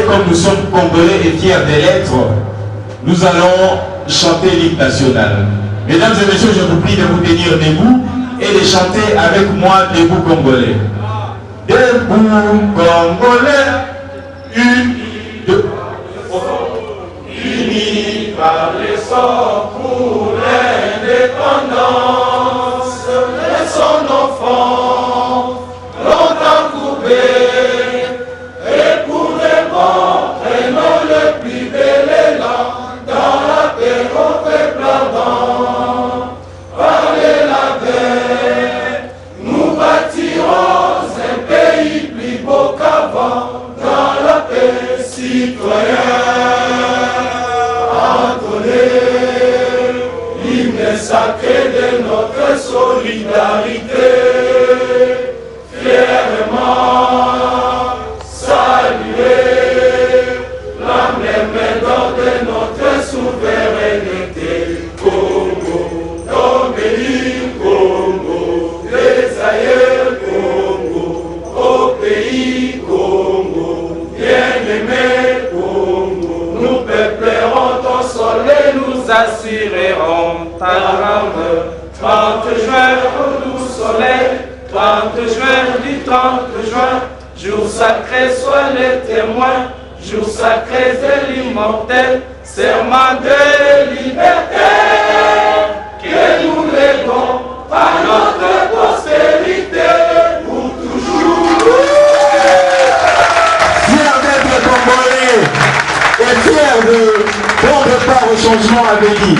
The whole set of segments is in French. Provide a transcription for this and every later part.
Comme nous sommes congolais et fiers des lettres, nous allons chanter l'hymne national. Mesdames et messieurs, je vous prie de vous tenir debout et de chanter avec moi Debout Congolais. Debout Congolais, unis par les sorts pour l'indépendance, laissons nos fronts longtemps courbés. Prenons le plus bel élan dans la paix au peuple ardent. Par la paix, nous bâtirons un pays plus beau qu'avant. Dans la paix, citoyens, entonnez l'hymne sacré de notre solidarité. Fièrement saluer de notre souveraineté. Congo, ton pays, Congo, les aïeux, Congo, au pays, Congo, bien-aimé, Congo, nous peuplerons ton sol et nous assurerons ta grandeur. 30 juin, au doux soleil, 30 juin du 30 juin, jour sacré, sois le témoin. Jour sacré de l'immortel, serment de liberté, que nous léguons par notre postérité pour toujours. Fier d'être congolais et fier de prendre part au changement à venir.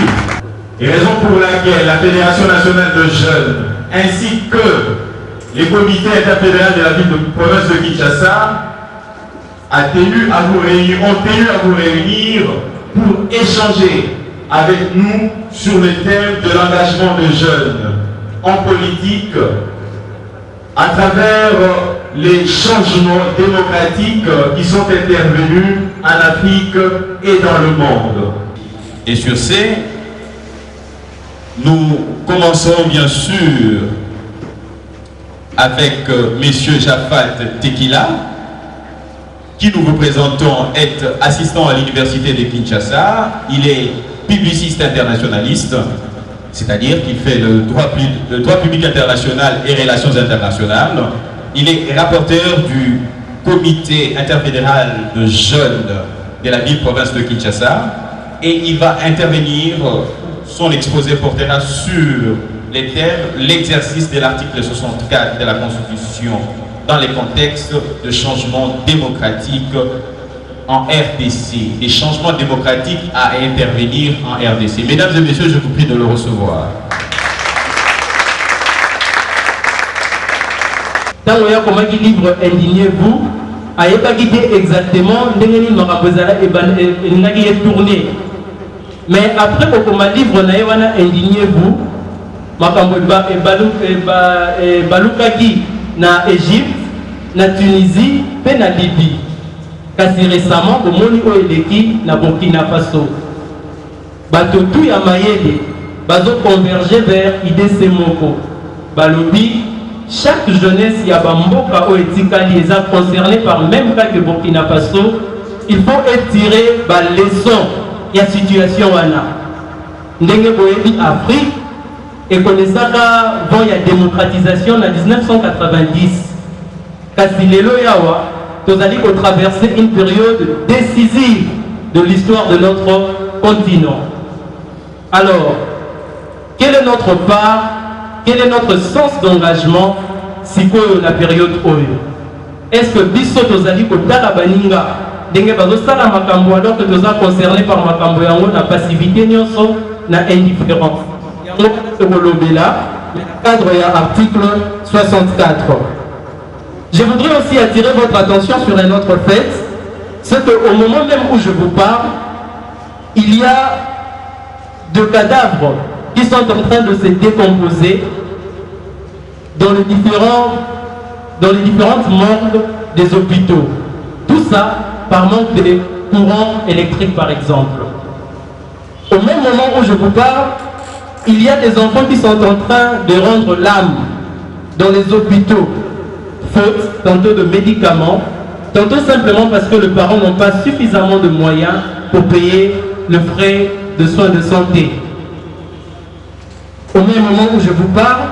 Et raison pour laquelle la Fédération nationale de jeunes ainsi que les comités interfédéraux de la ville de province de Kinshasa ont tenu à vous réunir pour échanger avec nous sur le thème de l'engagement des jeunes en politique à travers les changements démocratiques qui sont intervenus en Afrique et dans le monde. Et sur ce, nous commençons bien sûr avec M. Jafat Tekila, qui nous représentons être assistant à l'université de Kinshasa. Il est publiciste internationaliste, c'est-à-dire qu'il fait le droit public international et relations internationales. Il est rapporteur du comité interfédéral de jeunes de la ville-province de Kinshasa et il va intervenir, son exposé portera sur les thèmes, l'exercice de l'article 64 de la Constitution dans les contextes de changements démocratiques en RDC, des changements démocratiques à intervenir en RDC. Mesdames et messieurs, je vous prie de le recevoir. Dans le livre Indignez-vous, a été exactement tourné. Mais après le livre Indignez-vous, balukaki na Égypte, na Tunisie, et na Libye. Kasi récemment, au moni oeleki na Burkina Faso. Bato tout ya mayele, bazo converger vers IDC Moko. Balobi, chaque jeunesse ya bamboka o etikali est concernée par le même cas que Burkina Faso. Il faut étirer la leçon ya situation wana. Ndenge boyebi Afrique, et connaissant qu'avant il y a démocratisation en 1990. Kasilelo Yawa, nous allons traverser une période décisive de l'histoire de notre continent. Alors, quelle est notre part, quel est notre sens d'engagement si la période OYO? Est-ce que Bisso Tozali Kotala Baninga, Denge Bazosala Makambo, alors que nous sommes concernés par Makambo Yango, la passivité, na indifférence? Yango, c'est Wolobela, mais le cadre est à article 64. Je voudrais aussi attirer votre attention sur un autre fait, c'est qu'au moment même où je vous parle, il y a deux cadavres qui sont en train de se décomposer dans les différentes morgues des hôpitaux. Tout ça par manque de courant électrique, par exemple. Au même moment où je vous parle, il y a des enfants qui sont en train de rendre l'âme dans les hôpitaux, faute tantôt de médicaments, tantôt simplement parce que les parents n'ont pas suffisamment de moyens pour payer le frais de soins de santé. Au même moment où je vous parle,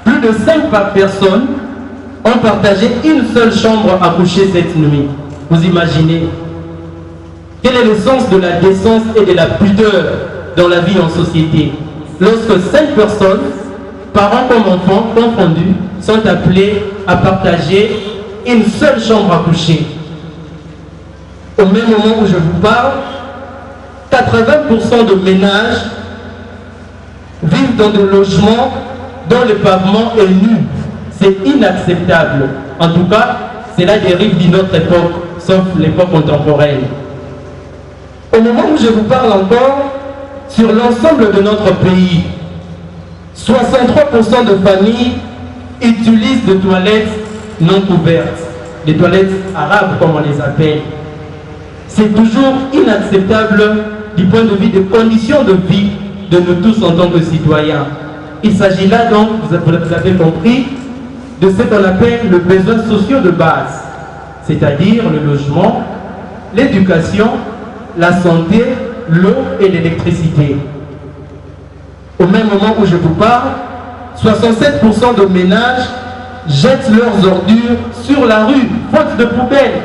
plus de 5 personnes ont partagé une seule chambre à coucher cette nuit. Vous imaginez? Quel est le sens de la décence et de la pudeur dans la vie en société? Lorsque 5 personnes, parents comme enfants confondus, sont appelés à partager une seule chambre à coucher. Au même moment où je vous parle, 80% de ménages vivent dans des logements dont le pavement est nu. C'est inacceptable. En tout cas, c'est la dérive d'une autre époque, sauf l'époque contemporaine. Au moment où je vous parle encore, sur l'ensemble de notre pays, 63% de familles utilisent des toilettes non couvertes, les toilettes arabes comme on les appelle. C'est toujours inacceptable du point de vue des conditions de vie de nous tous en tant que citoyens. Il s'agit là donc, vous avez compris, de ce qu'on appelle le besoin social de base, c'est-à-dire le logement, l'éducation, la santé, l'eau et l'électricité. Au même moment où je vous parle, 67% de ménages jettent leurs ordures sur la rue, faute de poubelles,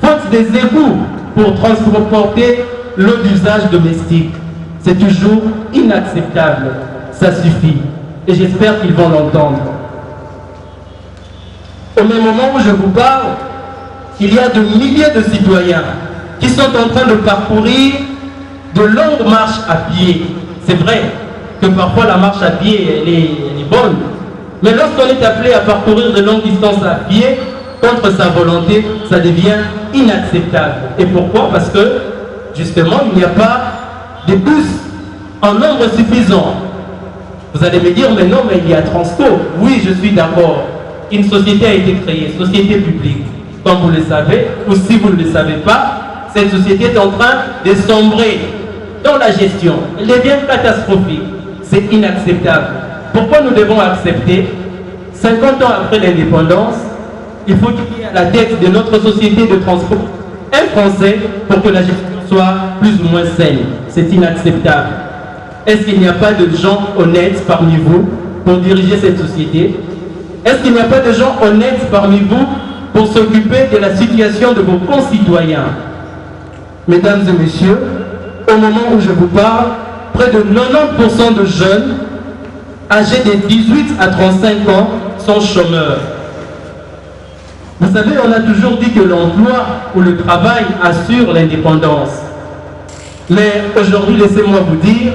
faute des égouts pour transporter l'eau d'usage domestique. C'est toujours inacceptable. Ça suffit. Et j'espère qu'ils vont l'entendre. Au même moment où je vous parle, il y a de milliers de citoyens qui sont en train de parcourir de longues marches à pied. C'est vrai que parfois la marche à pied, elle est bonne. Mais lorsqu'on est appelé à parcourir de longues distances à pied, contre sa volonté, ça devient inacceptable. Et pourquoi? Parce que, justement, il n'y a pas de bus en nombre suffisant. Vous allez me dire, mais non, mais il y a Transco. Oui, je suis d'accord. Une société a été créée, société publique. Comme vous le savez, ou si vous ne le savez pas, cette société est en train de sombrer dans la gestion. Elle devient catastrophique. C'est inacceptable. Pourquoi nous devons accepter, 50 ans après l'indépendance, il faut qu'il y ait à la tête de notre société de transport un Français pour que la gestion soit plus ou moins saine. C'est inacceptable. Est-ce qu'il n'y a pas de gens honnêtes parmi vous pour diriger cette société? Est-ce qu'il n'y a pas de gens honnêtes parmi vous pour s'occuper de la situation de vos concitoyens? Mesdames et messieurs, au moment où je vous parle, près de 90% de jeunes âgés de 18 à 35 ans sont chômeurs. Vous savez, on a toujours dit que l'emploi ou le travail assure l'indépendance. Mais aujourd'hui, laissez-moi vous dire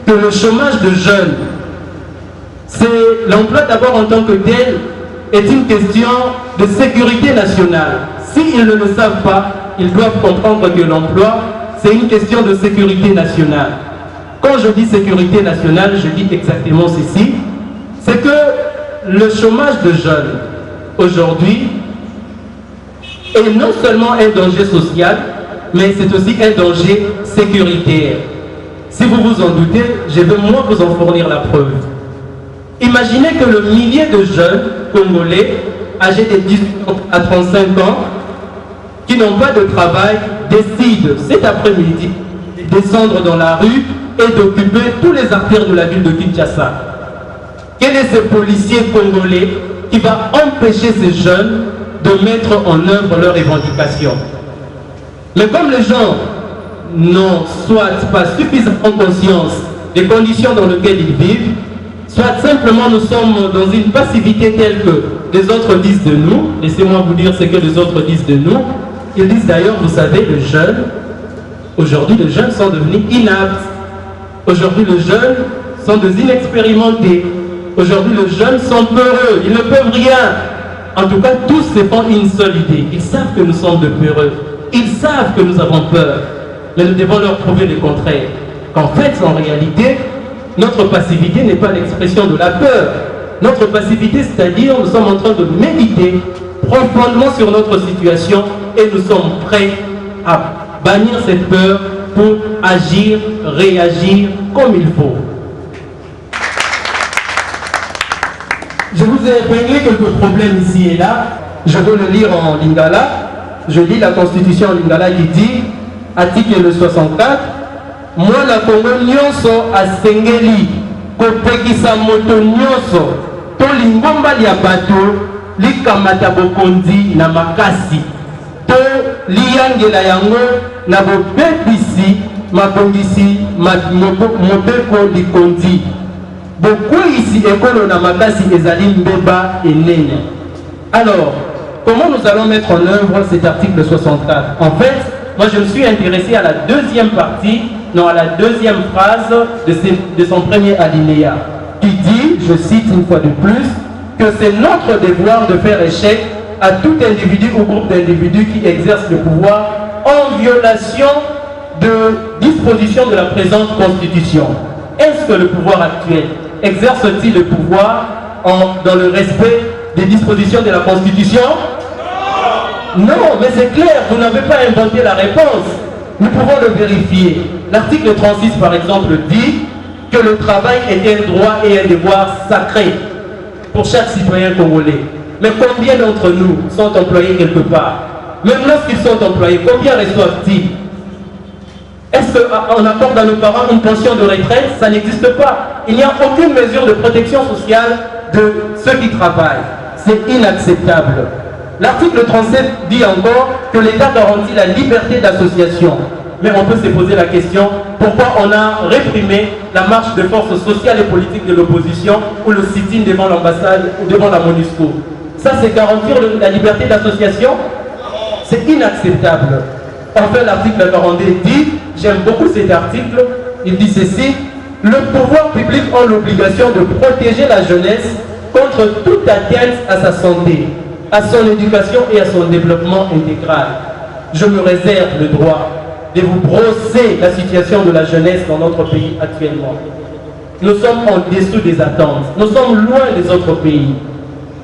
que le chômage de jeunes, c'est l'emploi d'abord en tant que tel, est une question de sécurité nationale. S'ils ne le savent pas, ils doivent comprendre que l'emploi, c'est une question de sécurité nationale. Quand je dis sécurité nationale, je dis exactement ceci, c'est que le chômage de jeunes, aujourd'hui, est non seulement un danger social, mais c'est aussi un danger sécuritaire. Si vous vous en doutez, je vais moi vous en fournir la preuve. Imaginez que le millier de jeunes congolais âgés de 18 à 35 ans qui n'ont pas de travail décident cet après-midi de descendre dans la rue et d'occuper tous les artères de la ville de Kinshasa. Quel est ce policier congolais qui va empêcher ces jeunes de mettre en œuvre leurs revendications? Mais comme les gens n'ont soit pas suffisamment conscience des conditions dans lesquelles ils vivent, soit simplement nous sommes dans une passivité telle que les autres disent de nous, laissez-moi vous dire ce que les autres disent de nous. Ils disent d'ailleurs, vous savez, les jeunes, aujourd'hui les jeunes sont devenus inaptes. Aujourd'hui les jeunes sont des inexpérimentés. Aujourd'hui les jeunes sont peureux, ils ne peuvent rien. En tout cas, tous se font une seule idée. Ils savent que nous sommes de peureux. Ils savent que nous avons peur. Mais nous devons leur prouver le contraire. Qu'en fait, en réalité, notre passivité n'est pas l'expression de la peur. Notre passivité, c'est-à-dire nous sommes en train de méditer profondément sur notre situation et nous sommes prêts à bannir cette peur pour agir, réagir comme il faut. Je vous ai épinglé quelques problèmes ici et là. Je veux le lire en lingala. Je lis la constitution en lingala qui dit, article 64, moi la Congo nyonso asengeli kopekisa moto nyonso to lingomba lia bato likamata bokonzi na makasi to liyangela yango na bobebisi mabongisi mobeko likonzi bokwisi ekolo na makasi ezali mbeba enene. Alors, comment nous allons mettre en œuvre cet article 64? En fait, moi je me suis intéressé à la deuxième partie, non, à la deuxième phrase de son premier alinéa, qui dit, je cite une fois de plus, que c'est notre devoir de faire échec à tout individu ou groupe d'individus qui exerce le pouvoir en violation de dispositions de la présente Constitution. Est-ce que le pouvoir actuel exerce-t-il le pouvoir dans le respect des dispositions de la Constitution? Non, mais c'est clair, vous n'avez pas inventé la réponse. Nous pouvons le vérifier. L'article 36, par exemple, dit que le travail est un droit et un devoir sacré pour chaque citoyen congolais. Mais combien d'entre nous sont employés quelque part? Même lorsqu'ils sont employés, combien reçoivent-ils? Est-ce qu'on accorde à nos parents une pension de retraite? Ça n'existe pas. Il n'y a aucune mesure de protection sociale de ceux qui travaillent. C'est inacceptable. L'article 37 dit encore que l'État garantit la liberté d'association. Mais on peut se poser la question, pourquoi on a réprimé la marche de force sociale et politique de l'opposition ou le sit-in devant l'ambassade ou devant la MONUSCO? Ça, c'est garantir la liberté d'association? C'est inacceptable. Enfin, l'article 42 dit, j'aime beaucoup cet article, il dit ceci, le pouvoir public a l'obligation de protéger la jeunesse contre toute atteinte à sa santé, à son éducation et à son développement intégral. Je me réserve le droit de vous brosser la situation de la jeunesse dans notre pays actuellement. Nous sommes en dessous des attentes. Nous sommes loin des autres pays.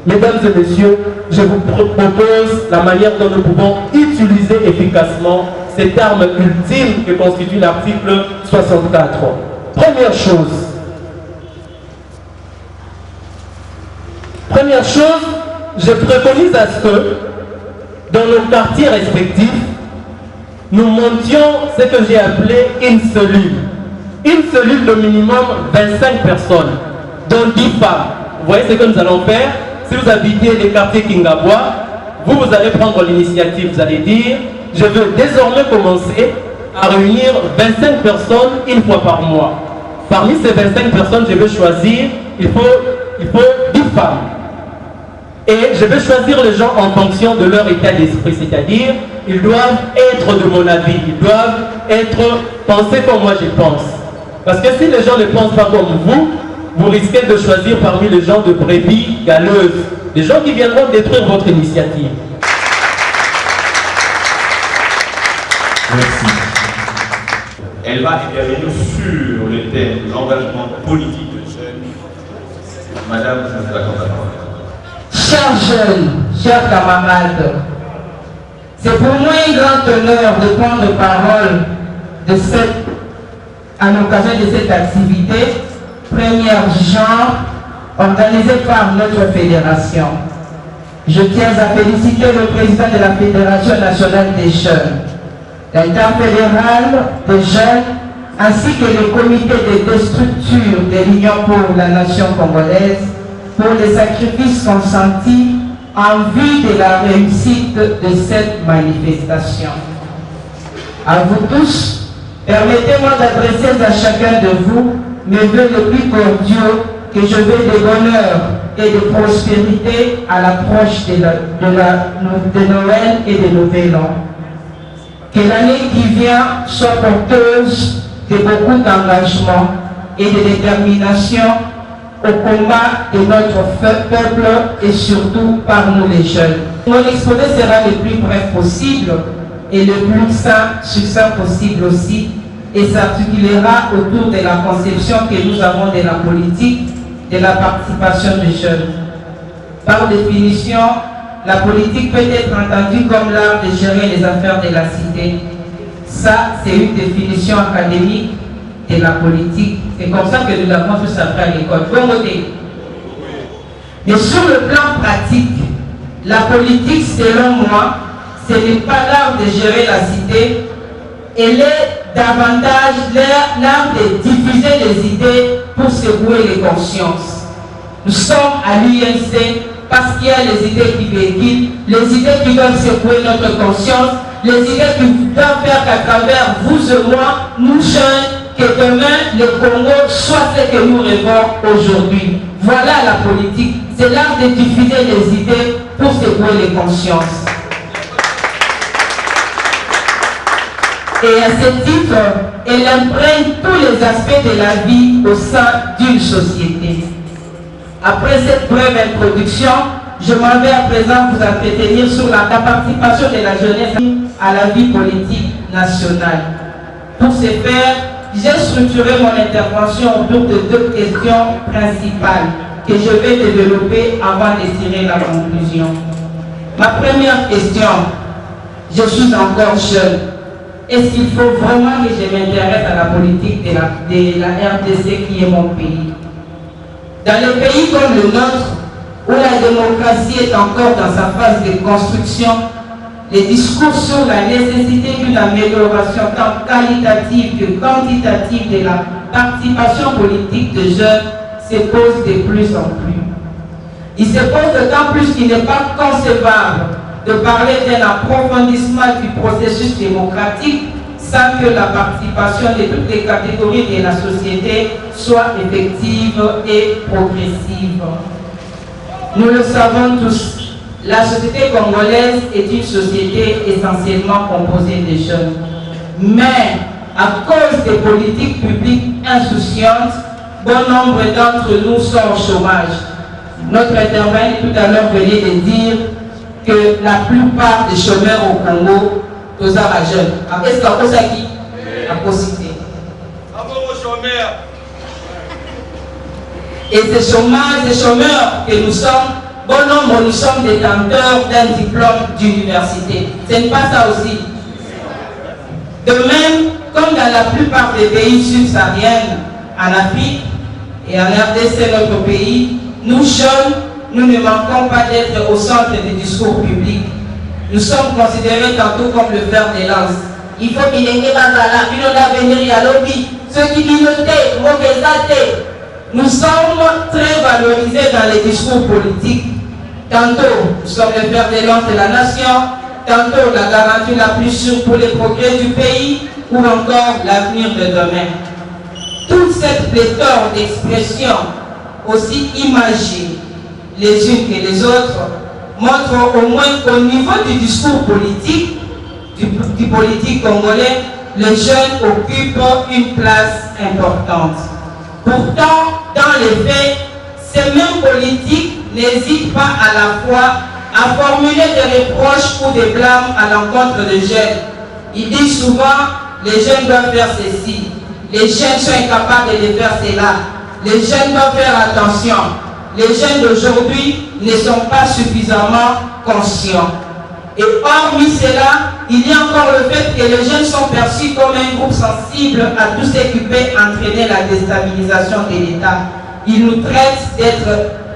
Mesdames et messieurs, je vous propose la manière dont nous pouvons utiliser efficacement cette arme ultime que constitue l'article 64. Première chose, je préconise à ce que dans nos quartiers respectifs, nous montions ce que j'ai appelé une cellule. Une cellule de minimum 25 personnes, dont 10 femmes. Vous voyez ce que nous allons faire? Si vous habitez les quartiers Kingabois, vous allez prendre l'initiative, vous allez dire, je veux désormais commencer à réunir 25 personnes une fois par mois. Parmi ces 25 personnes, je vais choisir, il faut 10 femmes. Et je vais choisir les gens en fonction de leur état d'esprit, c'est-à-dire, ils doivent être de mon avis, ils doivent penser comme moi je pense. Parce que si les gens ne pensent pas comme vous risquez de choisir parmi les gens de brebis galeuses, des gens qui viendront détruire votre initiative. Merci. Elle va intervenir sur le thème l'engagement politique de jeunes. Madame, je vous accorde la parole. Chers jeunes, chers camarades, c'est pour moi un grand honneur de prendre parole à l'occasion de cette activité, première genre, organisée par notre fédération. Je tiens à féliciter le président de la Fédération nationale des jeunes, l'interfédéral des jeunes, ainsi que le comité des deux structures de l'Union pour la nation congolaise pour les sacrifices consentis en vue de la réussite de cette manifestation. À vous tous, permettez-moi d'adresser à chacun de vous mes vœux les plus cordiaux que je veux de bonheur et de prospérité à l'approche de Noël et de Nouvel An. Que l'année qui vient soit porteuse de beaucoup d'engagement et de détermination au combat de notre peuple et surtout par nous les jeunes. Mon exposé sera le plus bref possible et le plus succinct possible aussi et s'articulera autour de la conception que nous avons de la politique de la participation des jeunes. Par définition, la politique peut être entendue comme l'art de gérer les affaires de la cité. Ça, c'est une définition académique de la politique. C'est comme ça que nous l'avons tous appris à l'école. Bon côté. Mais sur le plan pratique, la politique, selon moi, ce n'est pas l'art de gérer la cité, elle est davantage l'art de diffuser les idées pour secouer les consciences. Nous sommes à l'UNC parce qu'il y a les idées qui véhiculent, les idées qui doivent secouer notre conscience, les idées qui doivent faire qu'à travers vous et moi, nous jeunes, que demain le Congo soit ce que nous rêvons aujourd'hui. Voilà la politique, c'est l'art de diffuser les idées pour secouer les consciences. Et à ce titre, elle imprègne tous les aspects de la vie au sein d'une société. Après cette brève introduction, je m'en vais à présent vous entretenir sur la participation de la jeunesse à la vie politique nationale. Pour ce faire, j'ai structuré mon intervention autour de deux questions principales que je vais développer avant de tirer la conclusion. Ma première question, je suis encore jeune. Est-ce qu'il faut vraiment que je m'intéresse à la politique de la RDC qui est mon pays? Dans les pays comme le nôtre, où la démocratie est encore dans sa phase de construction, les discours sur la nécessité d'une amélioration tant qualitative que quantitative de la participation politique des jeunes se posent de plus en plus. Il se pose d'autant plus qu'il n'est pas concevable de parler d'un approfondissement du processus démocratique sans que la participation de toutes les catégories de la société soit effective et progressive. Nous le savons tous, la société congolaise est une société essentiellement composée de jeunes. Mais à cause des politiques publiques insouciantes, bon nombre d'entre nous sont au chômage. Notre intervenant tout à l'heure venait de dire que la plupart des chômeurs au Congo, tous les jeunes. Est-ce qu'on a qui a possibilité? Et ces chômeurs que nous sommes, bon nombre, nous sommes détenteurs d'un diplôme d'université. Ce n'est pas ça aussi. De même, comme dans la plupart des pays subsahariens, en Afrique et en RDC, notre pays, nous jeunes, nous ne manquons pas d'être au centre des discours publics. Nous sommes considérés tantôt comme le fer de lance. Il faut qu'il y ait venir à lobby. Ceux qui minutaient, mauvaisatés. Nous sommes très valorisés dans les discours politiques. Tantôt, nous sommes le fer de lance de la nation. Tantôt, la garantie la plus sûre pour les progrès du pays. Ou encore l'avenir de demain. Toute cette pléthore d'expressions, aussi imagées les unes que les autres, montrent au moins qu'au niveau du discours politique, du politique congolais, les jeunes occupent une place importante. Pourtant, dans les faits, ces mêmes politiques n'hésitent pas à la fois à formuler des reproches ou des blâmes à l'encontre des jeunes. Ils disent souvent, les jeunes doivent faire ceci, les jeunes sont incapables de faire cela, les jeunes doivent faire attention. Les jeunes d'aujourd'hui ne sont pas suffisamment conscients. Et hormis cela, il y a encore le fait que les jeunes sont perçus comme un groupe sensible à tout ce qui peut entraîner la déstabilisation de l'État. Ils nous traitent d'être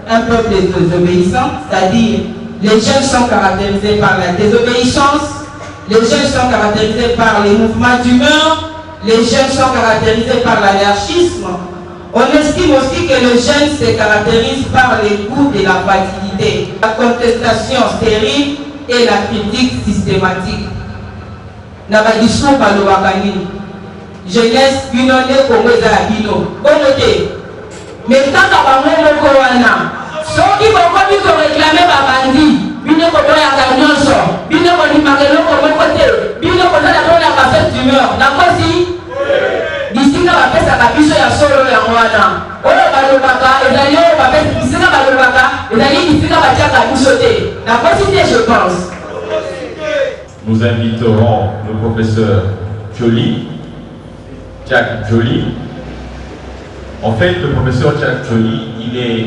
un peuple désobéissant, c'est-à-dire les jeunes sont caractérisés par la désobéissance, les jeunes sont caractérisés par les mouvements d'humeur, les jeunes sont caractérisés par l'anarchisme, on estime aussi que le jeune se caractérise par les goûts de la facilité, la contestation stérile et la critique systématique. Na ba discours balobakani. Jeunesse binone Congo za bino. Bonne mais quand on va moko wana, ceux qui vont réclamer babandi, bino ko ya nyonso, bino ko ni magelo ko côté, bino ko na la fête d'humeur. Na kosi bisika ba pesa ka biso ya solo ya wana. Oyo balobaka ezali yo ba pesa bisika balobaka, ezali bisika ba tia ka biso te. Na kosi te je pense. Nous inviterons le professeur Joly, Jack Joly. En fait, le professeur Jack Joly, il est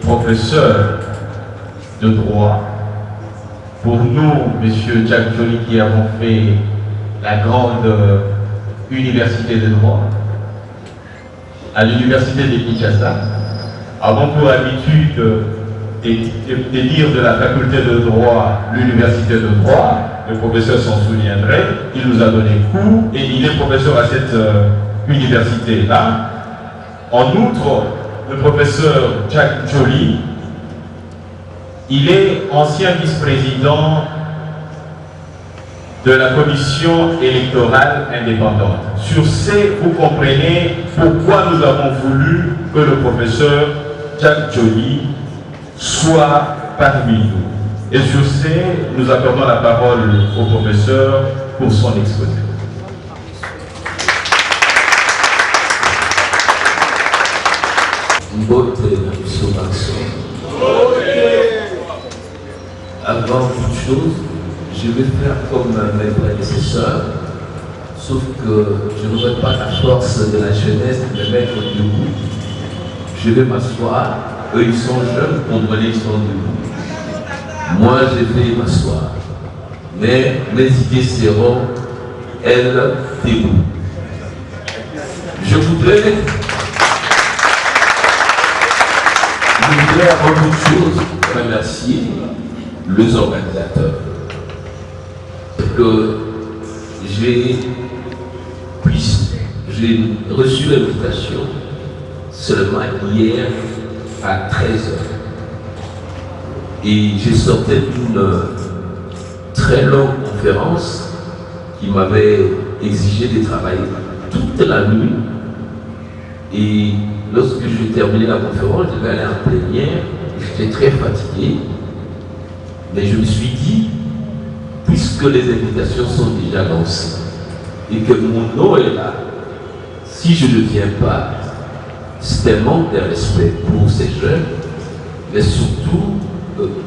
professeur de droit. Pour nous, monsieur Jack Joly, qui avons fait la grande université de droit, à l'université de Kinshasa, avons pour habitude de dire de la faculté de droit l'université de droit. Le professeur s'en souviendrait, il nous a donné cours et il est professeur à cette université-là. En outre, le professeur Jack Joly, il est ancien vice-président de la commission électorale indépendante. Sur ce, vous comprenez pourquoi nous avons voulu que le professeur Jack Joly soit parmi nous. Et sur ce, nous accordons la parole au professeur pour son exposé. Avant toute chose, je vais faire comme mes prédécesseurs, sauf que je n'aurai pas la force de la jeunesse de me mettre debout. Je vais m'asseoir, eux ils sont jeunes, comprenez, ils sont debout. Moi je vais m'asseoir, mais mes idées seront, elles, debout. Je voudrais avant toute chose remercier les organisateurs que j'ai reçu l'invitation seulement hier à 13h et j'ai sorti d'une très longue conférence qui m'avait exigé de travailler toute la nuit et lorsque j'ai terminé la conférence, je devais aller en plénière, j'étais très fatigué, mais je me suis dit, puisque les invitations sont déjà lancées et que mon nom est là, si je ne viens pas, c'est un manque de respect pour ces jeunes, mais surtout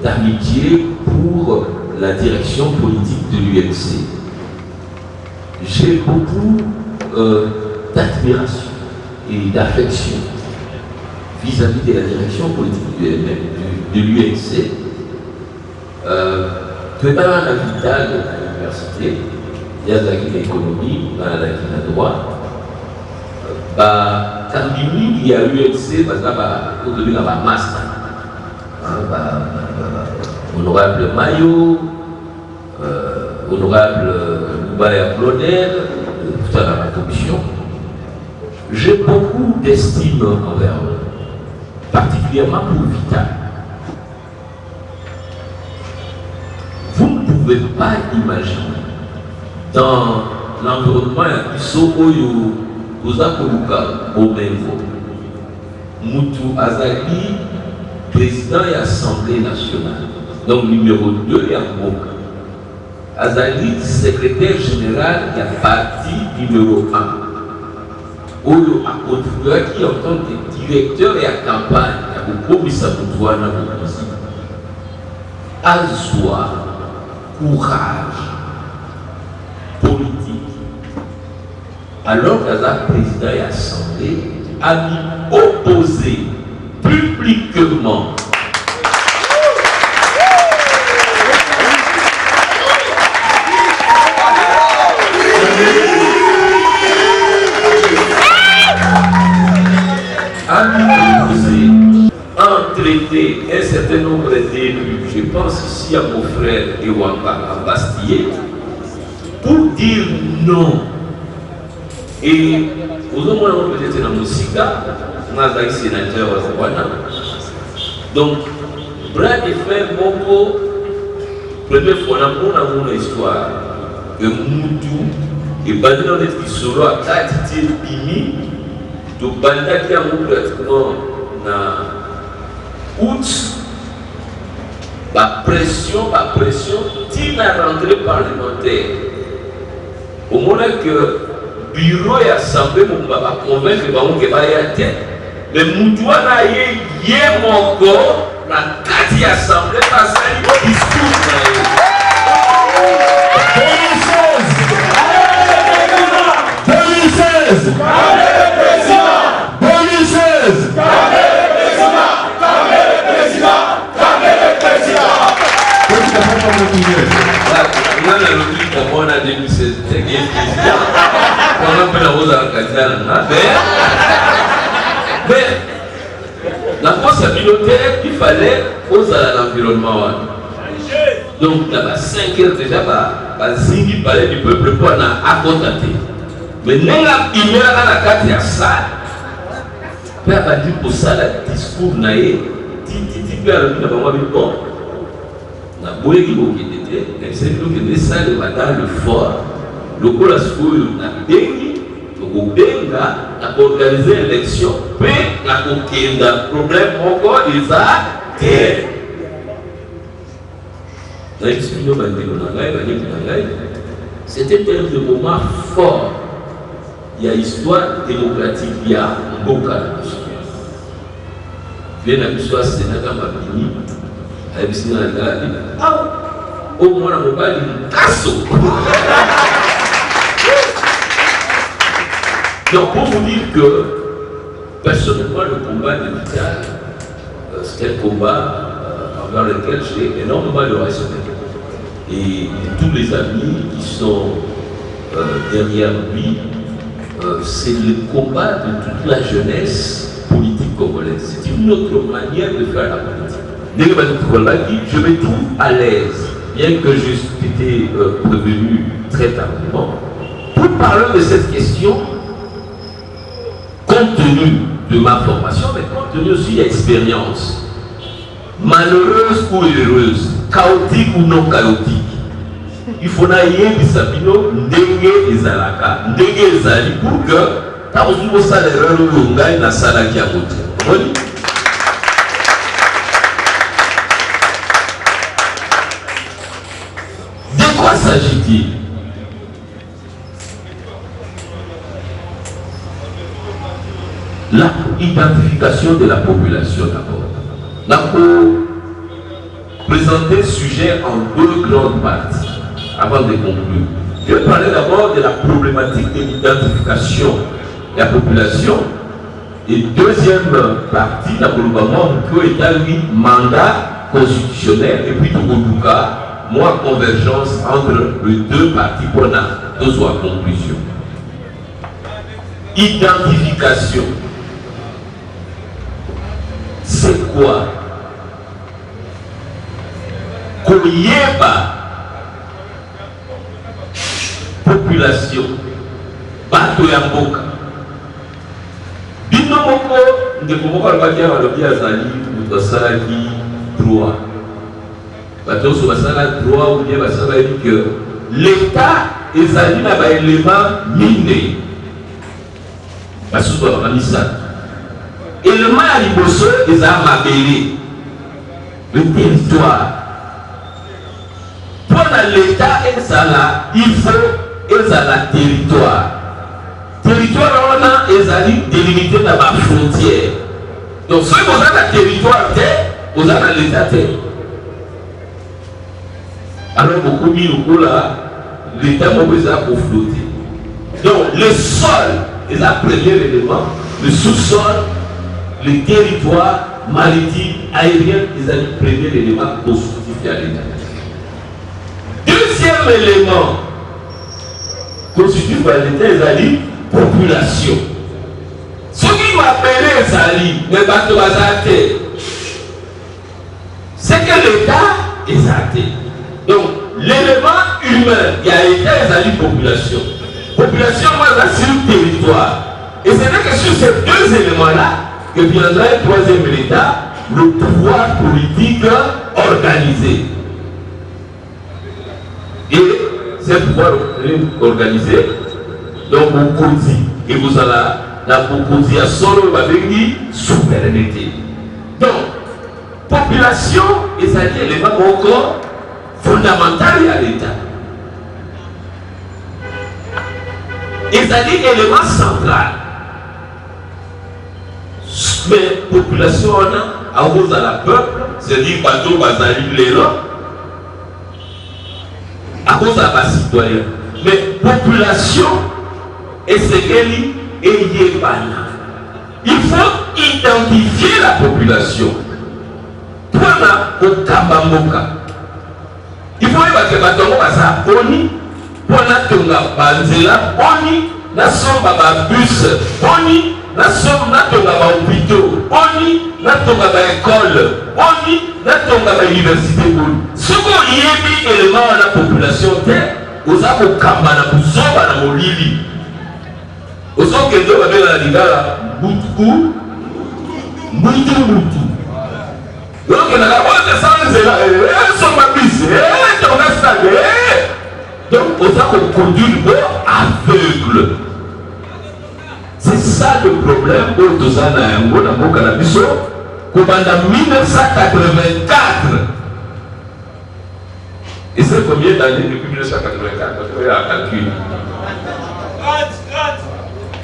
d'amitié pour la direction politique de l'UMC. J'ai beaucoup d'admiration et d'affection vis-à-vis de la direction politique de l'UMC, que dans la vitale de l'université, il y a l'économie, dans la droit, quand il y a l'UMC, pour devenir un master, honorable Mayo, honorable Loubaya Clonel, tout à la commission. J'ai beaucoup d'estime envers eux, particulièrement pour Vital. Vous ne pouvez pas imaginer, dans l'environnement, Moutou Azali, président et Assemblée nationale, donc numéro 2 et Amboka. Azali, secrétaire général de la partie numéro 1. Oyo a contribué qui en tant que directeur et à campagne à commissaire Boutouana Boukouzi. Azwa, courage politique. Alors qu'Aza président et assemblée a mis opposé publiquement un traité un certain nombre d'élus, je pense ici à mon frère Ewanga à Bastille, pour dire non Et aux hommes, peut-être dans la musique, on a un sénateur. Donc, Brad est fait beaucoup. Première fois, on a une histoire. Et Moutou, et Bandi dans les solo à 4 Bimi, donc Banda qui a montré pratiquement en août, la pression, dit la rentrée parlementaire. Au moment que bureau et assemblée va convaincre que va y a tête. Mais Moutou a y mon corps, la 4 assemblée parce qu'il y a un discours. On a la logique d'abord en 2016, c'est le président. On a fait la rose à la candidat. Mais la force communautaire, il fallait poser à l'environnement. Donc, là-bas, 5 heures déjà, il parlait du peuple pour en accompagner. Mais nous, il y a la carte de ça. Il a dit pour ça, le discours n'a pas bon. Na boye qui était, mais c'est nous qui ça le matin le fort. Le coup la school na dengi, le benga na organiser l'élection, mais na kokenda problème encore ils a été. C'était un moment fort. Il y a histoire démocratique, il y a Mboka. Il y a l'histoire sénateur Mabini. Au moins, on va dire donc, pour vous dire que personnellement, le combat de Vital, c'était un combat envers lequel j'ai énormément de respect. Et tous les amis qui sont derrière lui, c'est le combat de toute la jeunesse politique congolaise. C'est une autre manière de faire la politique. Je me trouve à l'aise, bien que j'ai été prévenu très tardivement, pour parler de cette question, compte tenu de ma formation, mais compte tenu aussi de l'expérience, malheureuse ou heureuse, chaotique ou non chaotique. Il faut naïe bisabino ndenge ezalaka, ndenge ezali pour que ta ozuko salera le ngai na sala ki amote. De quoi s'agit-il? La identification de la population d'abord. Là pour présenter le sujet en deux grandes parties avant de conclure. Je vais parler d'abord de la problématique de l'identification de la population. Et deuxième partie, la problématique est un mandat constitutionnel et puis tout le cas, moi, convergence entre les deux parties pour la deux conclusion. Identification. C'est quoi? Koyeba population bato ya mboka bino moko ndeko moko alobaki awa alobi azali moto asalaki droit bato oso basala droit ou bien basala yebi que l'état ezali na baélément mine basusu babaka misatu élément ya liboso ezala mabele le territoire pour l'état ezala il faut ezala territoire. Territoire on a ezali délimité dans ma frontière. Donc si vous avez un territoire, vous avez un l'état. Alors beaucoup mis au là, l'état m'a besoin pour flotter. Donc le sol est le premier élément, le sous-sol, le territoire maritime, aérien, ils ont le premier élément constitutif de l'état. Deuxième élément constitutif de l'état, c'est la population. Ce qui m'appelle Zali, mais pas de hasard, c'est que l'état est athée. Donc, l'élément humain, il y a l'état et la population. population, moi, là, sur le territoire. Et c'est que sur ces deux éléments-là que viendra un troisième état, le pouvoir politique organisé. Et ce pouvoir organisé, donc on dit, et vous allez la proposition de souveraineté. Donc, population, c'est un élément encore fondamental à l'État. Et c'est un élément central. Mais population, à cause de la peuple, c'est-à-dire bateau, bazali, l'élan, à cause de la citoyen. Mais population, et c'est qu'elle est bana. Il faut identifier la population. Pour au Kabamoka. Il faut que les bateaux soient boni, pour la tonga banzela, boni, la somba bus, boni, la somme na tonga ba hôpitaux, boni, la tonga ba école, boni, la tonga ba université boni. Ce qu'on y a mis élément à la population, aux abo kamba na buzoba na molili. Aux autres qui doivent aller à la ligala, boutou, boutou. Donc il y a la voix de Sanzela, son mabis, donc aux abo conduit aveugle. C'est ça le problème pour tous les gens dans le cannabis. En 1984, et c'est combien d'années depuis 1984? Je vais calculer.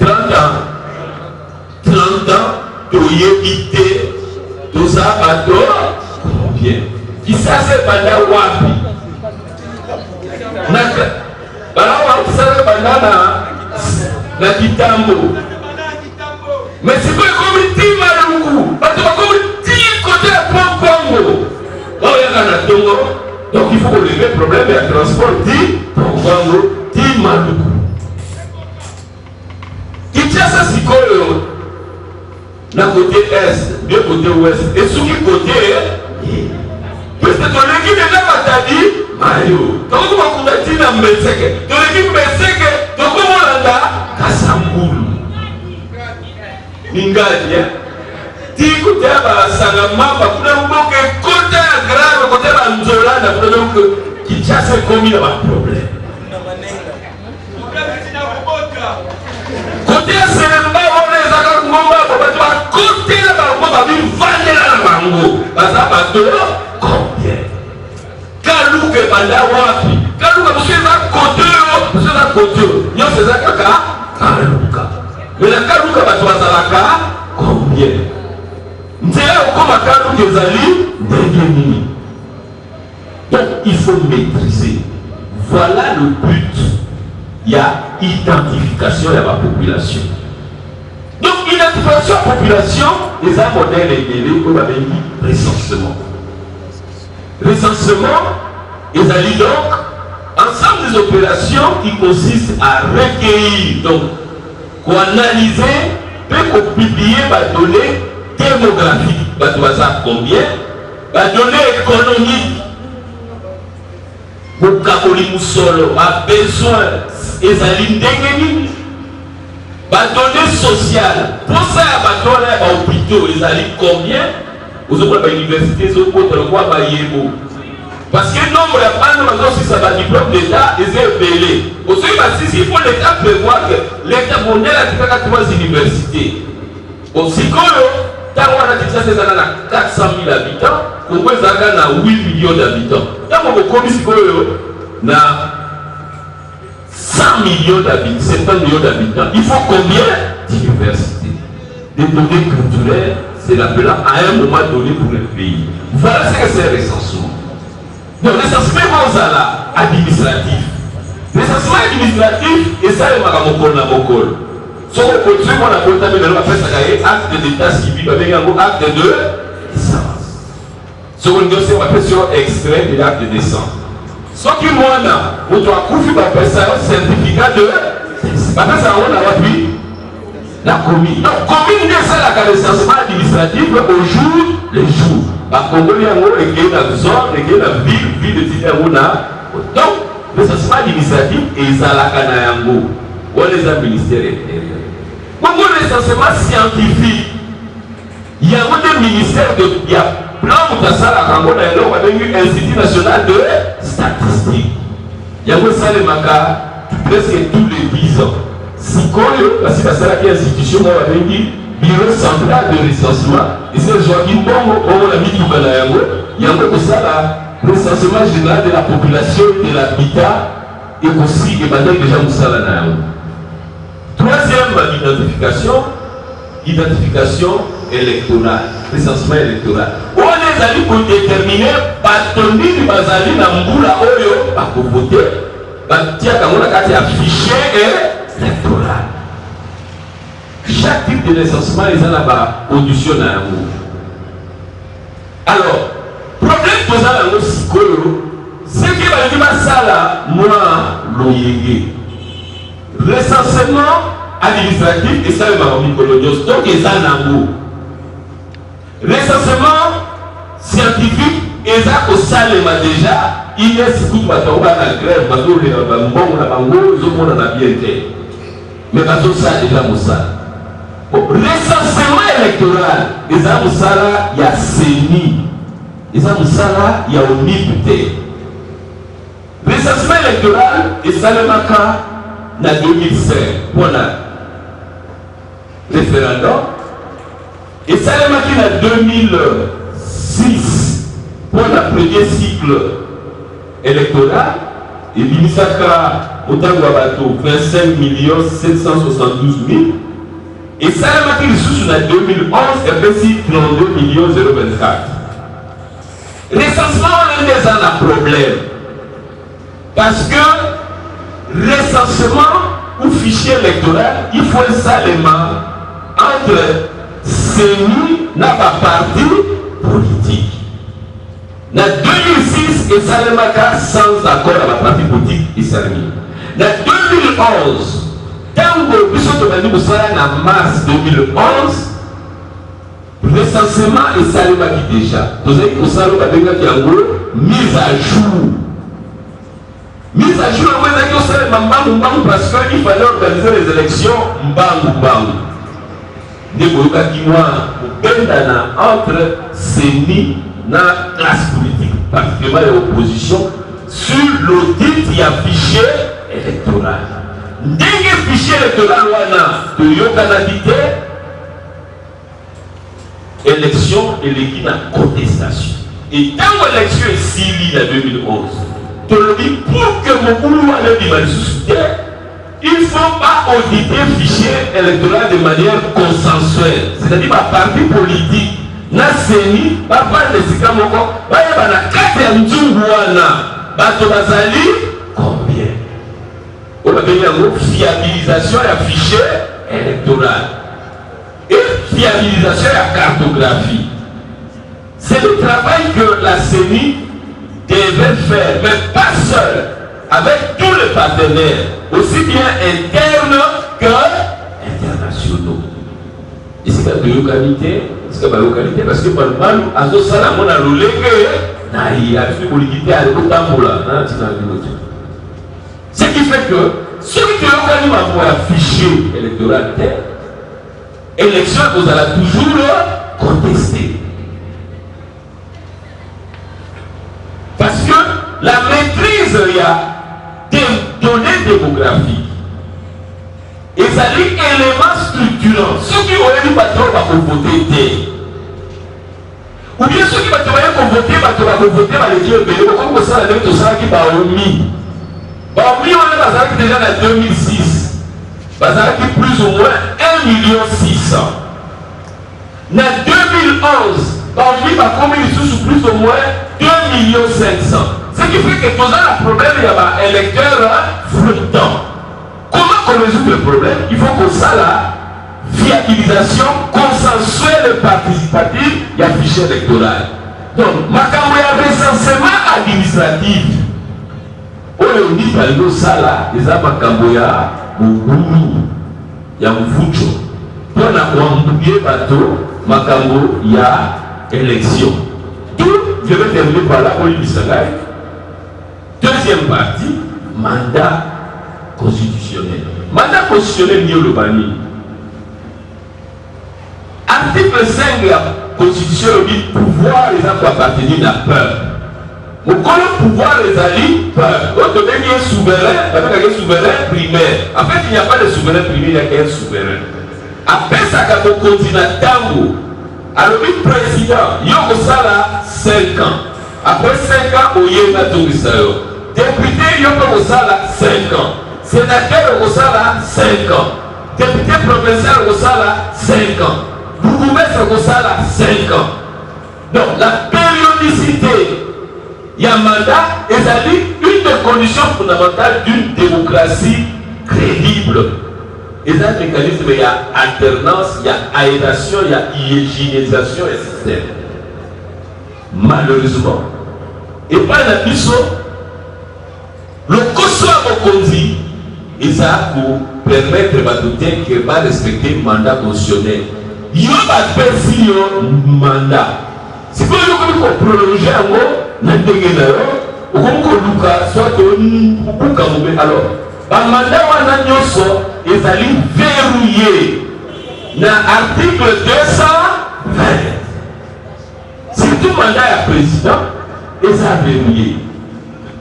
30 ans. 30 ans, tu as évité tout ça, bateau. Combien? Qui ça c'est pendant Wapi? Na Kitambo. Mais c'est pas comme il dit Maloukou. Parce que comme il dit côté à Congo. Donc il faut qu'on règle le problème de transport dit Congo, dit Maloukou. Kinshasa Sikoyo. Na côté est, de côté ouest. Et sur quel côté? Parce que ton équipe est là, tu dit Mario. Donc tu vas combattre dans Mbeseke. Ton équipe Mbeseke, donc comment on l'a Kasambulu. Ningadia. Ti côté à Sangamamba, pour nous que côté grave, côté à Nzolanda, pour nous que Kinshasa est commis dans un problème. Côté à Senemba, on est à Ngomba, côté à Ngomba, on va vendre la mango. Parce que combien? Kalouke banda wapi? Kalouka monsieur est côté, monsieur est côté. Yo c'est ça kaka. Kalouka. Mais la Kalouka va toi salaka combien? N'sela okoma Kalouka ezali ndenge. Donc il faut maîtriser. Voilà le but. Il y a identification de la population. Donc identification de la population, les modèles et les comme avait dit recensement. Recensement, ils allaient donc ensemble des opérations qui consistent à recueillir, donc qu'on analyser, puis qu'on publier, données démographiques, combien, données économiques, pour Kaboli Moussolo a besoin, ils allaient dégainer, données sociales, pour ça, les hôpitaux, ils allaient combien? Vous avez l'université, vous avez le parce que le nombre de gens qui ont un diplôme d'État est élevé. Aussi, il faut l'État prévoir que l'État mondial a 3 universités. Aussi, quand on a 400 000 habitants, on peut avoir 8 millions d'habitants. Quand on a 100 millions d'habitants, 50 millions d'habitants, il faut combien d'universités? Des données culturelles. C'est l'appelant à un moment donné pour le pays. Voilà ce que c'est le recensement. Donc, le recensement administratif. Le recensement administratif, et ça, il m'a dit ce qu'on continue, on a fait ça, acte d'état civil, avec un acte de naissance. Ce qu'on dit, c'est un sur extrait de l'acte de naissance. Ce qui moi, on doit faire ça, un certificat de naissance. Maintenant, ça, on a appris. La commune. Donc, commune, c'est la recensement administratif au jour le jour. La commune, est la zone, est la ville de Titaouna. Donc, le recensement administratif est à la Kanayango. ou les ministères intérieurs. Pour le recensement scientifique, il y a un ministère de plan pour ça la Rango dans l'Institut national de statistique. Il y a un presque tous les 10 ans. Si parce que ça la institution bureau central de recensement, et c'est Joaquin Bongo, on l'a mis tout il y a un recensement général de la population, de l'habitat, et aussi déjà Moussala. Troisième identification électorale, recensement électoral. On les a dit pour déterminer Batoni du Bazali Namboula Oyo, pour voter, Batia Kamona Kati a fichier électoral. Chaque type de recensement, ils ont là-bas audition à un mot. Alors, problème que ça là, c'est que va dire ça là, moi, l'oyégué. Recensement administratif et ça le maromicologios, donc ils ont un mot. Recensement scientifique, ils ont au salema déjà, il est si tout va tomber à la grève, va tomber à la banque, la banque, ils ont la bien été. Mais va tout ça déjà mon salle. Recensement électoral, ils ont ça là, il y a CENI. Ils ont ça là, il y a ONIPT. Recensement électoral, et ça le marque en 2005 pour le référendum. Et ça le marque en 2006 pour le premier cycle électoral. Et l'Imisaka, autant de 25 772 000. Et ça le marque en 2011, et puis 32 024. Recensement, on a des problème. Parce que recensement ou fichier électoral, il faut un salement entre CENI et la parti politique. En 2006, et ça le sans accord avec la parti politique islamique. En 2011, quand vous avez en mars 2011, recensement et salement qui déjà. Vous avez pour ça le mise à jour. Mise à jour, on a dit parce qu'il fallait organiser les élections mbang. Entre CENI et la classe politique, particulièrement l'opposition, sur l'audit et un fichier électoral. Dès que le fichier électoral de l'Yokanabité, élection et l'équipe à contestation. Et quand l'élection est civile en 2011, tu le dis pour que mon boulot allait il ne faut pas auditer le fichier électoral de manière consensuelle. C'est-à-dire par parti politique, na CENI, par part de Sikamoko, il y a 4 combien? On a une fiabilisation et un fichier électoral. Et fiabilisation et la cartographie. C'est le travail que la CENI devait faire, mais pas seul, avec tous les partenaires, aussi bien internes que internationaux. Et c'est pas de localité, c'est pas de localité, parce que par le mal, à ce moment-là, on a roulé que, il y a une politique à l'époque, ce qui fait que, celui qui organise un fichier électoral, élection, vous allez toujours contester. Parce que la maîtrise, il y a des données démographiques. Et ça dit éléments structurants. Ceux qui auraient dit que voter, ou bien ceux qui vont voter, les dire, comme ça, tout ça qui va remis. On est déjà en 2006. Bazar qui plus ou moins 1,6 million. En 2011, on va combien sous plus ou moins 2,5 millions. Ce qui fait que nous avons un problème, il y a un électeur flottant. Comment on résout le problème? Il faut que ça, la viabilisation consensuelle et participative, il y a un fichier électoral. Donc, ma recensement administratif. On dit par exemple ça là, les Amakamboya, Muguru, Yamvucho. Pour la bateau, Makambo, il y a élection. Tout, je vais terminer par là pour l'Israël. Deuxième partie, mandat constitutionnel. mandat constitutionnel lié au Lobani. Article 5 de la Constitution dit pouvoir les gens appartenir à peuple. Mon pouvoir les alliés peuple. Quand on est souverain, avec un souverain primaire. En fait, il n'y a pas de souverain primaire, il n'y a qu'un souverain. Après ça, quand on continue à Tango, alors le président, il y a 5 ans. Après 5 ans, il y a député, il y a 5 ans. Sénateur, il y a 5 ans. Député provincial, il y a 5 ans. Bourgmestre, il y a 5 ans. Donc, la périodicité, il y a un mandat, et ça dit une des conditions fondamentales d'une démocratie crédible. Et ça, le mécanisme, il y a alternance, il y a aération, il y a hygiénisation et système. Malheureusement, et pas la mission, le Kosovo a conduit, et ça pour permettre de respecter le mandat constitutionnel. Il y a un mandat. C'est pour nous prolonger un mot, ou soit alors, le mandat est allé verrouillé dans l'article 220. C'est tout mandat à président et ça a verrouillé.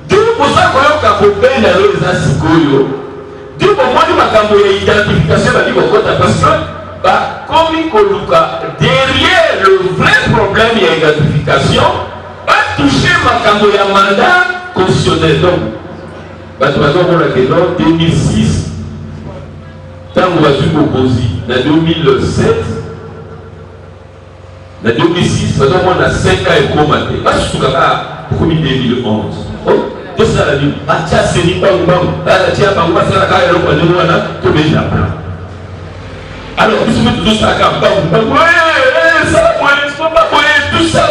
Tout pour ça qu'on a coupé dans les asikoyo. Tout pour moi, il y a identification parce que comme derrière le vrai problème, il y a identification. Pas toucher ma mandat constitutionnel. Donc, en 2006, quand on a vu opposé, en 2007, en 2006, on a 5 ans et commenté. Pas surtout en 2011. Tout ça, on a dit, c'est une alors, vous mettez tout ça à tout ça,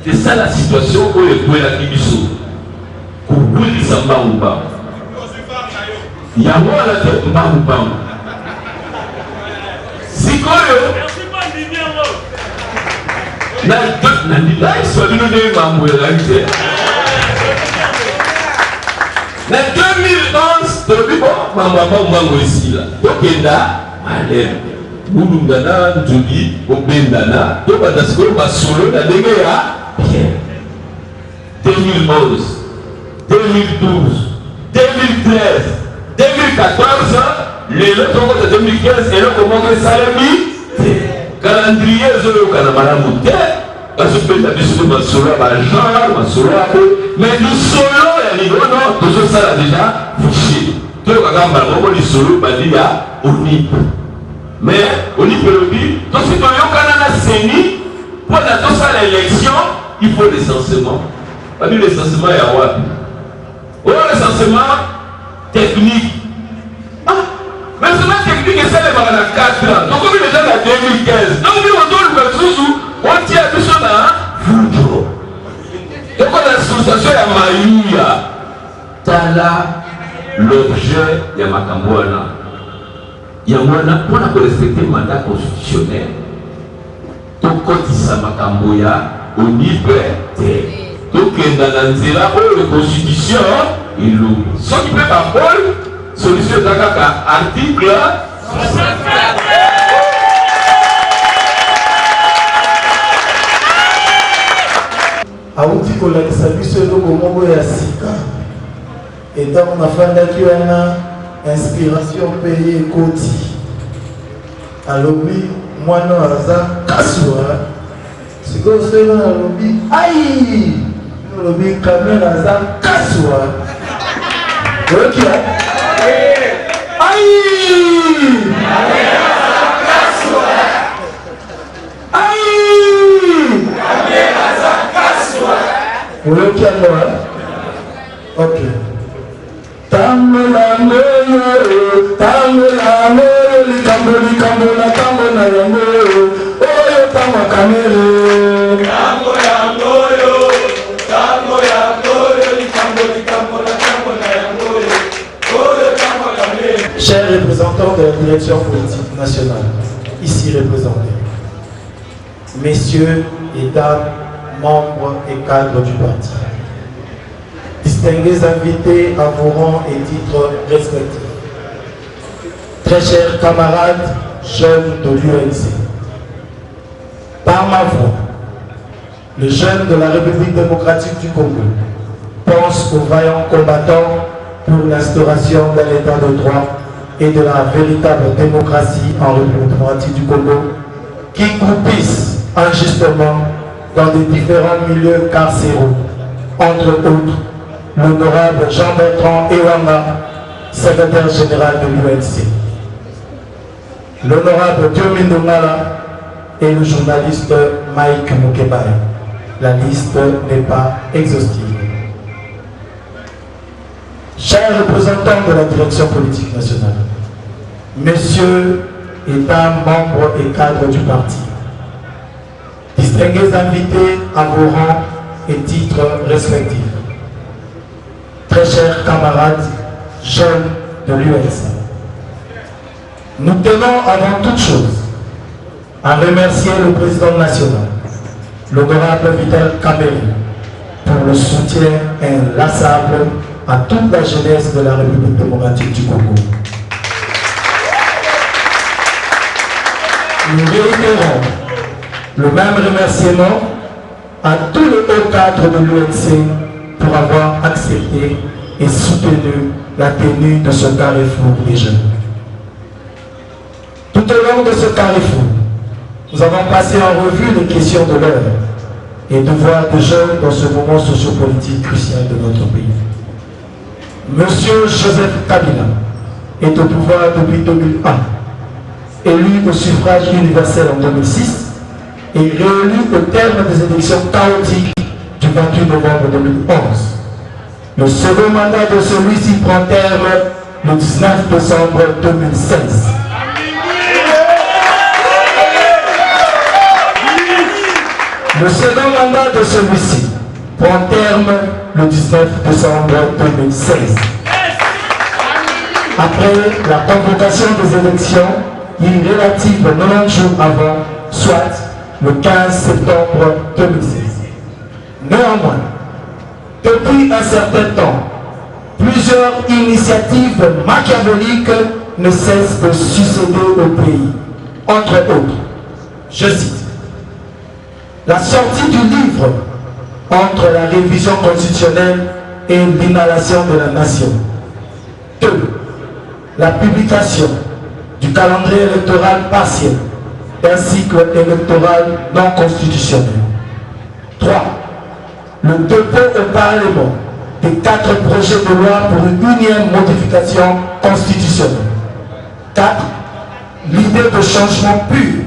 c'est ça la situation où est la Kibiso. Il y a moi la tête les autres de 2015 et le comment que ça l'a mis calendrier zolo kanamara monté parce que la mission de solo ba genre mais le solo ya niveau non tout ça là déjà fouché tout le gamba le solo ba dia oni mais oni peut le dire donc si tu yokana na seni pour la tout ça l'élection il faut l'essentiellement pas dire l'essentiellement ya wapi ou l'essentiellement technique. Mais c'est la technique et ça les va à 4 ans. Donc comme déjà en 2015. Donc nous on donne le sous on tient tout ça là. Donc on a l'association ya Maïa. Tala l'objet ya Makamboana. Yamwana pour la respecter le mandat constitutionnel. Donc quand il s'est Makamboya au niveau donc dans la nzela la constitution il loue. Ce qui peut pas Paul solution d'Akaka, article 64. Aouti kolakisa biso eloko moko ya sika etango nafandaki wana inspiration mpe ye ekoti alobi mwana aza kaswa sikoyo soyo alobi ai alobi kamera aza kaswa oyokia ai oyoki yango ok tambola likambo na ntango na yango oyo ntango kamere chers représentants de la direction politique nationale, ici représentée, messieurs et dames, membres et cadres du parti, distingués invités à vos rangs et titres respectifs, très chers camarades jeunes de l'UNC, par ma voix, le jeune de la République démocratique du Congo pense aux vaillants combattants pour l'instauration d'un état de droit et de la véritable démocratie en République démocratique du Congo, qui croupissent injustement dans des différents milieux carcéraux, entre autres l'honorable Jean-Bertrand Ewanga, secrétaire général de l'UNC, l'honorable Diomi Ndongala et le journaliste Mike Mukebai. La liste n'est pas exhaustive. Chers représentants de la direction politique nationale, messieurs et dames membres et cadres du parti, distingués invités à vos rangs et titres respectifs, très chers camarades jeunes de l'UNC, nous tenons avant toute chose à remercier le président national, l'honorable Vital Kamerhe, pour le soutien inlassable à toute la jeunesse de la République démocratique du Congo. Nous réitérons le même remerciement à tous les hauts cadres de l'UNC pour avoir accepté et soutenu la tenue de ce carrefour des jeunes. Tout au long de ce carrefour, nous avons passé en revue les questions de l'heure et devoirs des jeunes dans ce moment sociopolitique crucial de notre pays. Monsieur Joseph Kabila est au pouvoir depuis 2001, élu au suffrage universel en 2006 et réélu au terme des élections chaotiques du 28 novembre 2011. Le second mandat de celui-ci prend terme le 19 décembre 2016. Le second mandat de celui-ci prend terme le 19 décembre 2016. Après la convocation des élections relatives 90 jours avant, soit le 15 septembre 2016. Néanmoins, depuis un certain temps, plusieurs initiatives machiavéliques ne cessent de succéder au pays. Entre autres, je cite, la sortie du livre entre la révision constitutionnelle et l'inhalation de la nation. 2. La publication du calendrier électoral partiel d'un cycle électoral non constitutionnel. 3. Le dépôt au Parlement des 4 projets de loi pour une unième modification constitutionnelle. 4. L'idée de changement pur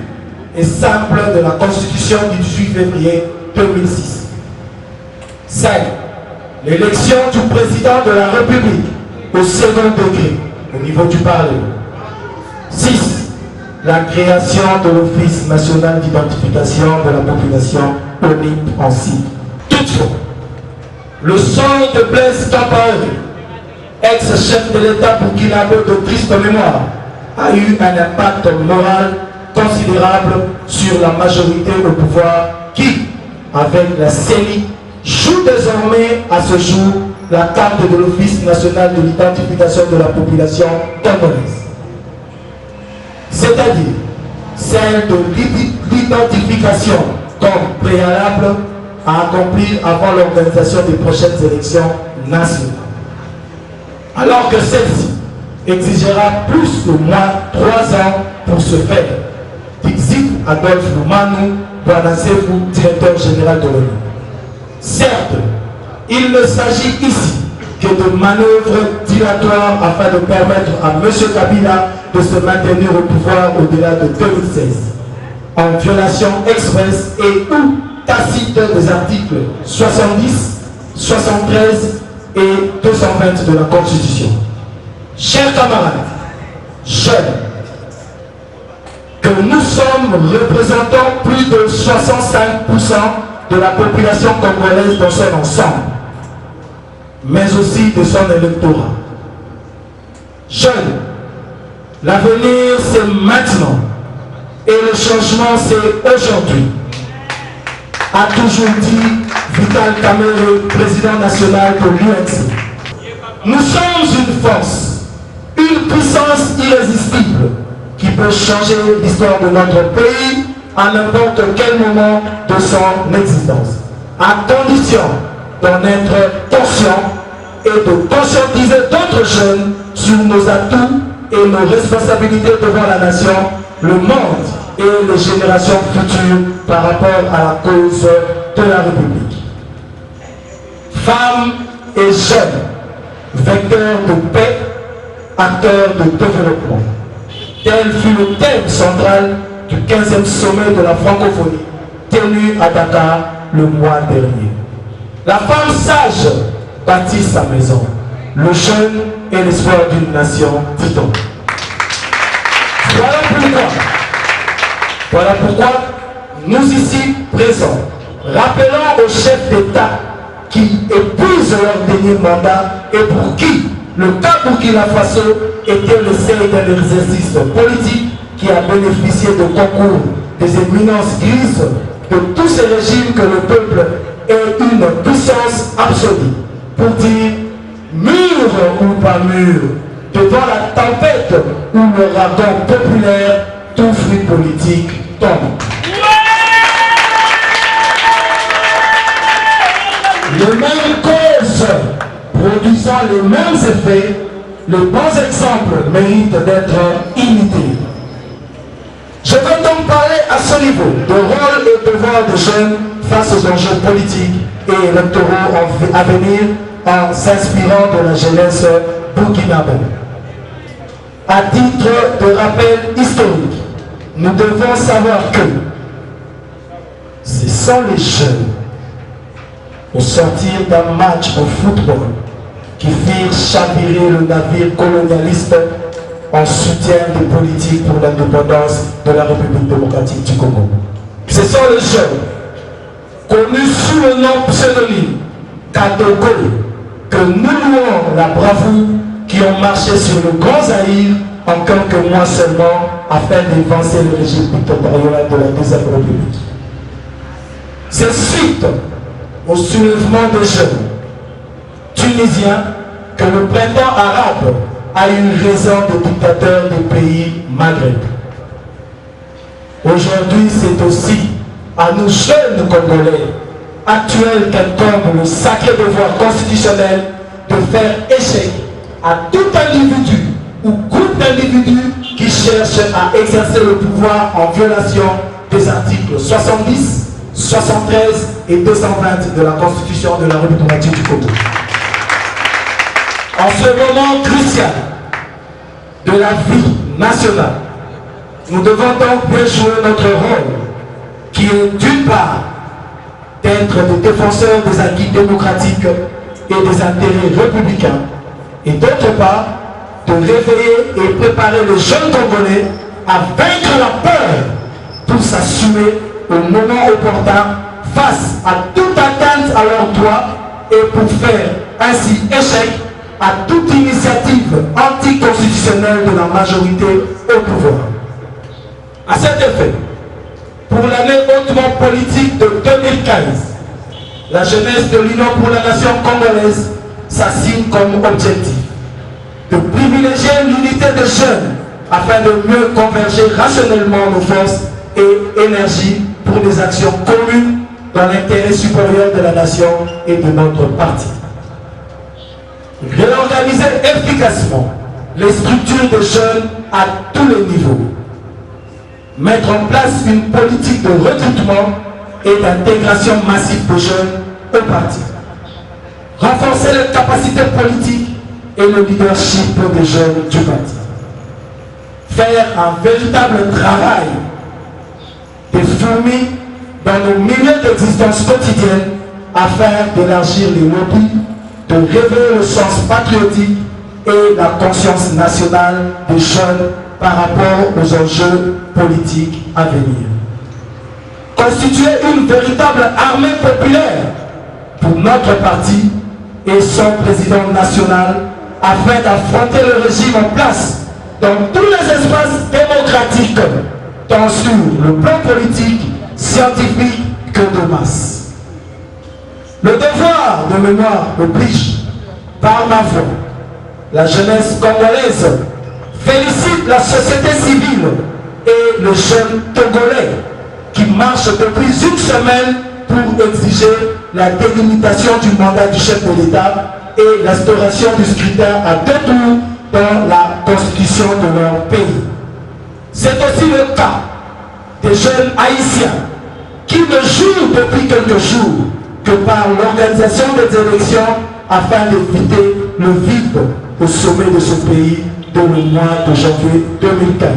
et simple de la Constitution du 18 février 2006. 5. L'élection du président de la République au second degré au niveau du Parlement. 6. La création de l'Office national d'identification de la population, ONIP en site. Toutefois, le sort de Blaise Compaoré, ex-chef de l'État burkinabé de triste mémoire, a eu un impact moral considérable sur la majorité au pouvoir qui, avec la CENI, joue désormais à ce jour la carte de l'Office national de l'identification de la population congolaise. C'est-à-dire celle de l'identification comme préalable à accomplir avant l'organisation des prochaines élections nationales. Alors que celle-ci exigera plus de moins 3 ans pour se faire. Dixit Adolphe Lumanou, Boanasefu, directeur général de l'ONU. Certes, il ne s'agit ici que de manœuvres dilatoires afin de permettre à M. Kabila de se maintenir au pouvoir au-delà de 2016, en violation expresse et ou tacite des articles 70, 73 et 220 de la Constitution. Chers camarades, jeunes, que nous sommes représentant plus de 65% de la population congolaise dans son ensemble, mais aussi de son électorat. Jeunes, L'avenir, c'est maintenant. Et le changement, c'est aujourd'hui. A toujours dit Vital Kamerhe, président national de l'UNC. Nous sommes une force, une puissance irrésistible qui peut changer l'histoire de notre pays à n'importe quel moment de son existence, à condition d'en être conscient et de conscientiser d'autres jeunes sur nos atouts et nos responsabilités devant la nation, le monde et les générations futures par rapport à la cause de la République. Femmes et jeunes, vecteurs de paix, acteurs de développement. Tel fut le thème central du 15e sommet de la francophonie, tenu à Dakar le mois dernier. La femme sage bâtit sa maison. Le jeune est l'espoir d'une nation, dit-on. Voilà pourquoi nous ici présents, rappelons aux chefs d'État qui épousent leur dernier mandat et pour qui le cas Burkina Faso était le seuil d'un exercice politique qui a bénéficié de concours des éminences grises de tous ces régimes que le peuple est une puissance absolue. Pour dire mûr ou pas mûr, devant la tempête où le ragon populaire, tout fruit politique tombe. Les mêmes causes produisant les mêmes effets, les bons exemples méritent d'être imités. Je veux donc parler à ce niveau de rôle et devoir des jeunes face aux enjeux politiques et électoraux à venir en s'inspirant de la jeunesse burkinabé. À titre de rappel historique, nous devons savoir que ce sont les jeunes au sortir d'un match au football qui firent chavirer le navire colonialiste en soutien des politiques pour l'indépendance de la République démocratique du Congo. Ce sont les jeunes connus sous le nom pseudonyme Kadogo que nous louons la bravoure qui ont marché sur le Grand Zaïre en quelques mois seulement afin d'évincer le régime dictatorial de la Deuxième République. C'est suite au soulèvement des jeunes tunisiens que le printemps arabe a eu raison des dictateurs des pays Maghreb. Aujourd'hui, c'est aussi à nous jeunes Congolais actuels qu'incombe le sacré devoir constitutionnel de faire échec à tout individu ou groupe d'individus qui cherchent à exercer le pouvoir en violation des articles 70, 73 et 220 de la Constitution de la République démocratique du Congo. En ce moment crucial de la vie nationale, nous devons donc bien jouer notre rôle qui est d'une part d'être des défenseurs des acquis démocratiques et des intérêts républicains et d'autre part de réveiller et préparer les jeunes Congolais à vaincre la peur pour s'assumer au moment opportun face à toute atteinte à leurs droits et pour faire ainsi échec à toute initiative anticonstitutionnelle de la majorité au pouvoir. À cet effet, pour l'année hautement politique de 2015, la jeunesse de l'Union pour la nation congolaise s'assigne comme objectif de privilégier l'unité des jeunes afin de mieux converger rationnellement nos forces et énergies pour des actions communes dans l'intérêt supérieur de la nation et de notre parti. Réorganiser efficacement les structures des jeunes à tous les niveaux. Mettre en place une politique de recrutement et d'intégration massive des jeunes au parti. Renforcer les capacités politiques et le leadership des jeunes du parti. Faire un véritable travail des fourmis dans nos milieux d'existence quotidienne afin d'élargir les lobbies, de révéler le sens patriotique et la conscience nationale des jeunes par rapport aux enjeux politiques à venir. Constituer une véritable armée populaire pour notre parti et son président national afin d'affronter le régime en place dans tous les espaces démocratiques, tant sur le plan politique, scientifique que de masse. Le devoir de mémoire oblige, par ma voix, la jeunesse congolaise félicite la société civile et le jeune Togolais qui marche depuis une semaine pour exiger la délimitation du mandat du chef de l'État et l'instauration du scrutin à 2 tours dans la constitution de leur pays. C'est aussi le cas des jeunes haïtiens qui ne jouent depuis quelques jours que par l'organisation des élections afin d'éviter le vide au sommet de ce pays de le mois de janvier 2015.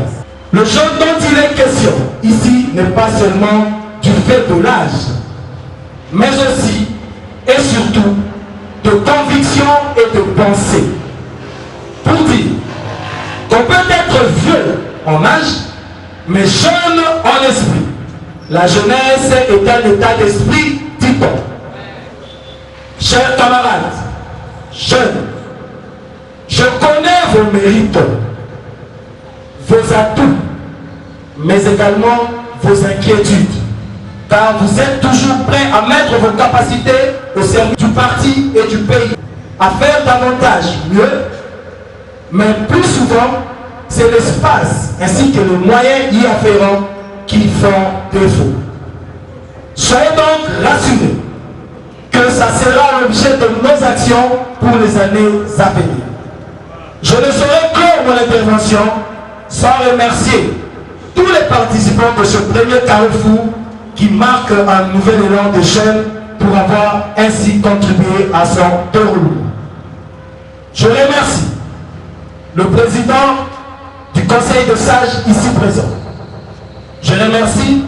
Le jeune dont il est question ici n'est pas seulement du fait de l'âge, mais aussi et surtout de conviction et de pensée. Pour dire qu'on peut être vieux en âge, mais jeune en esprit. La jeunesse est un état d'esprit type. Chers camarades, jeunes, je connais vos mérites, vos atouts, mais également vos inquiétudes, car vous êtes toujours prêts à mettre vos capacités au service du parti et du pays, à faire davantage mieux, mais plus souvent, c'est l'espace ainsi que les moyens y afférents qui font défaut. Soyez donc rassurés que ça sera l'objet de nos actions pour les années à venir. Je ne saurais clore mon intervention sans remercier tous les participants de ce premier carrefour qui marque un nouvel élan de jeunes pour avoir ainsi contribué à son déroulement. Je remercie le président du Conseil de sages ici présent. Je remercie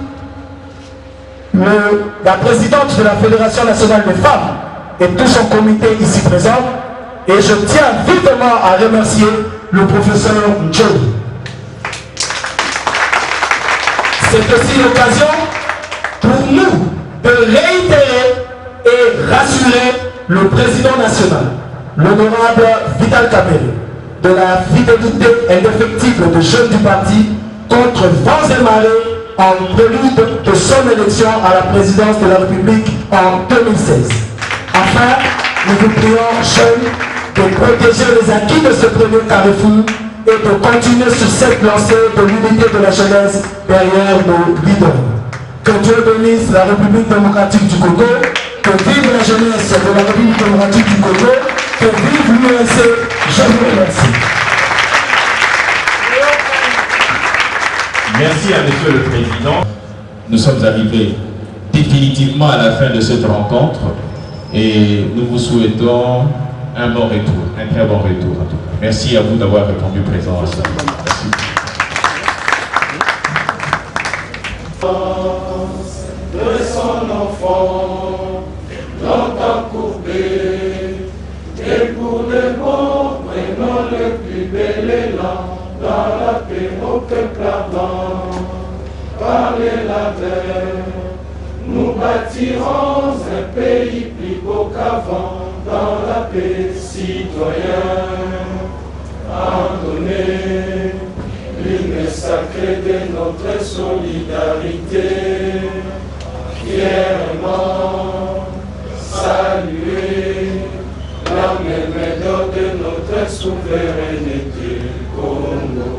la présidente de la Fédération nationale des femmes et tout son comité ici présent. Et je tiens vivement à remercier le professeur Njoli. C'est aussi l'occasion pour nous de réitérer et rassurer le président national, l'honorable Vital Kamerhe, de la fidélité indéfectible des jeunes du parti contre vents et marées en prélude de son élection à la présidence de la République en 2016. Enfin, nous vous prions, jeunes, de protéger les acquis de ce premier carrefour et de continuer sur cette lancée de l'unité de la jeunesse derrière nos leaders. Que Dieu bénisse la République démocratique du Congo, que vive la jeunesse de la République démocratique du Congo, que vive l'UNC. Je vous remercie. Merci à Monsieur le Président. Nous sommes arrivés définitivement à la fin de cette rencontre et nous vous souhaitons un bon retour, un très bon retour en tout cas. Merci à vous d'avoir répondu présent à ça. Merci. De son enfant, longtemps courbé, et pour les bons, prenons le plus bel élan, dans la paix au peuple ardent, par les laveurs, nous bâtirons un pays plus beau qu'avant, dans la paix citoyen, en donner l'hymne sacré de notre solidarité, fièrement saluer la mémoire de notre souveraineté Congo.